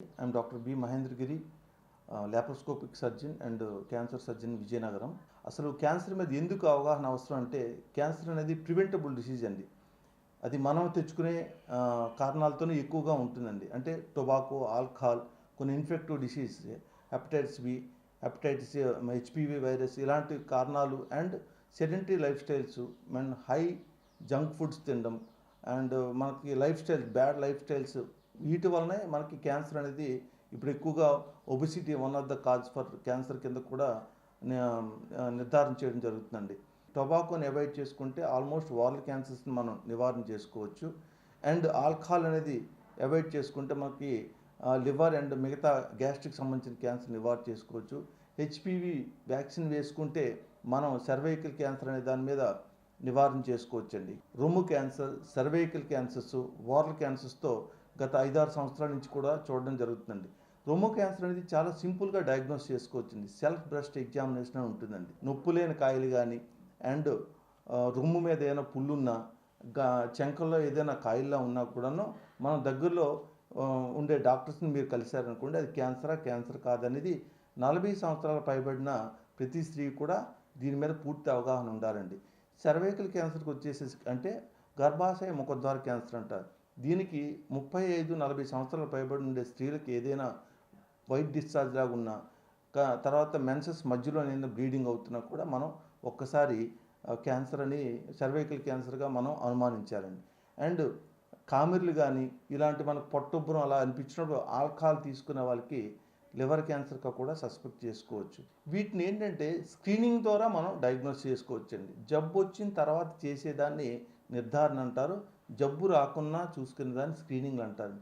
I'm Dr. B. Mahendragiri, laparoscopic surgeon and cancer surgeon Vizianagaram. అసలు cancer మీద ఎందుకు అవగాహన అవసరం అంటే, క్యాన్సర్ అనేది ప్రివెంటబుల్ డిసీజ్ అండి. అది మనం తెచ్చుకునే కారణాలతోనే ఎక్కువగా ఉంటుందండి. అంటే టొబాకో, ఆల్కహాల్, కొన్ని infective disease, hepatitis B, hepatitis, HPV virus ఇలాంటి కారణాలు అండ్ సెడెంటరీ లైఫ్ స్టైల్స్, మన హై జంక్ ఫుడ్స్ తినడం అండ్ మనకి life styles, bad life styles, వీటి వల్లనే మనకి క్యాన్సర్ అనేది ఇప్పుడు ఎక్కువగా obesity one of the cause for cancer కింద కూడా నిర్ధారణ చేయడం జరుగుతుందండి. టొబాకోని అవాయిడ్ చేసుకుంటే ఆల్మోస్ట్ వారల్ క్యాన్సర్స్ని మనం నివారణ చేసుకోవచ్చు. అండ్ ఆల్కహాల్ అనేది అవాయిడ్ చేసుకుంటే మనకి లివర్ అండ్ మిగతా గ్యాస్ట్రిక్ సంబంధించిన క్యాన్సర్ నివారణ చేసుకోవచ్చు. హెచ్పివి వ్యాక్సిన్ వేసుకుంటే మనం సర్వైకల్ క్యాన్సర్ అనే దాని మీద నివారణ చేసుకోవచ్చండి. రొమ్ము క్యాన్సర్, సర్వైకల్ క్యాన్సర్స్, వారల్ క్యాన్సర్స్తో గత 5-6 సంవత్సరాల నుంచి కూడా చూడడం జరుగుతుందండి. రొమ్ము క్యాన్సర్ అనేది చాలా సింపుల్గా డయాగ్నోస్ చేసుకోవచ్చండి. సెల్ఫ్ బ్రెస్ట్ ఎగ్జామినేషన్ అని ఉంటుందండి. నొప్పు లేని కాయలు కానీ అండ్ రొమ్ము మీద ఏదైనా పుల్లున్నా, చెంకల్లో ఏదైనా కాయల్లా ఉన్నా కూడాను మనం దగ్గరలో ఉండే డాక్టర్స్ని మీరు కలిశారనుకోండి, అది క్యాన్సర్ కాదనేది 40 సంవత్సరాల పైబడిన ప్రతి స్త్రీ కూడా దీని మీద పూర్తి అవగాహన ఉండాలండి. సర్వైకల్ క్యాన్సర్కి వచ్చేసేసి అంటే గర్భాశయ ముఖద్వార క్యాన్సర్ అంటారు. దీనికి 35-40 సంవత్సరాల పైబడి ఉండే స్త్రీలకు ఏదైనా వైట్ డిశ్చార్జ్ లాగా ఉన్నా, తర్వాత మెన్సెస్ మధ్యలో ఏదైనా బ్లీడింగ్ అవుతున్నా కూడా మనం ఒక్కసారి క్యాన్సర్ అని సర్వైకల్ క్యాన్సర్గా మనం అనుమానించాలండి. అండ్ కామెర్లు కానీ ఇలాంటి మనకు పొట్టుబ్బరం అలా అనిపించినప్పుడు ఆల్కహాల్ తీసుకునే వాళ్ళకి లివర్ క్యాన్సర్గా కూడా సస్పెక్ట్ చేసుకోవచ్చు. వీటిని ఏంటంటే స్క్రీనింగ్ ద్వారా మనం డయాగ్నోస్ చేసుకోవచ్చండి. జబ్బు వచ్చిన తర్వాత చేసేదాన్ని నిర్ధారణ అంటారు. జబ్బు రాకున్నా చూసుకునే దాన్ని స్క్రీనింగ్ అంటారు.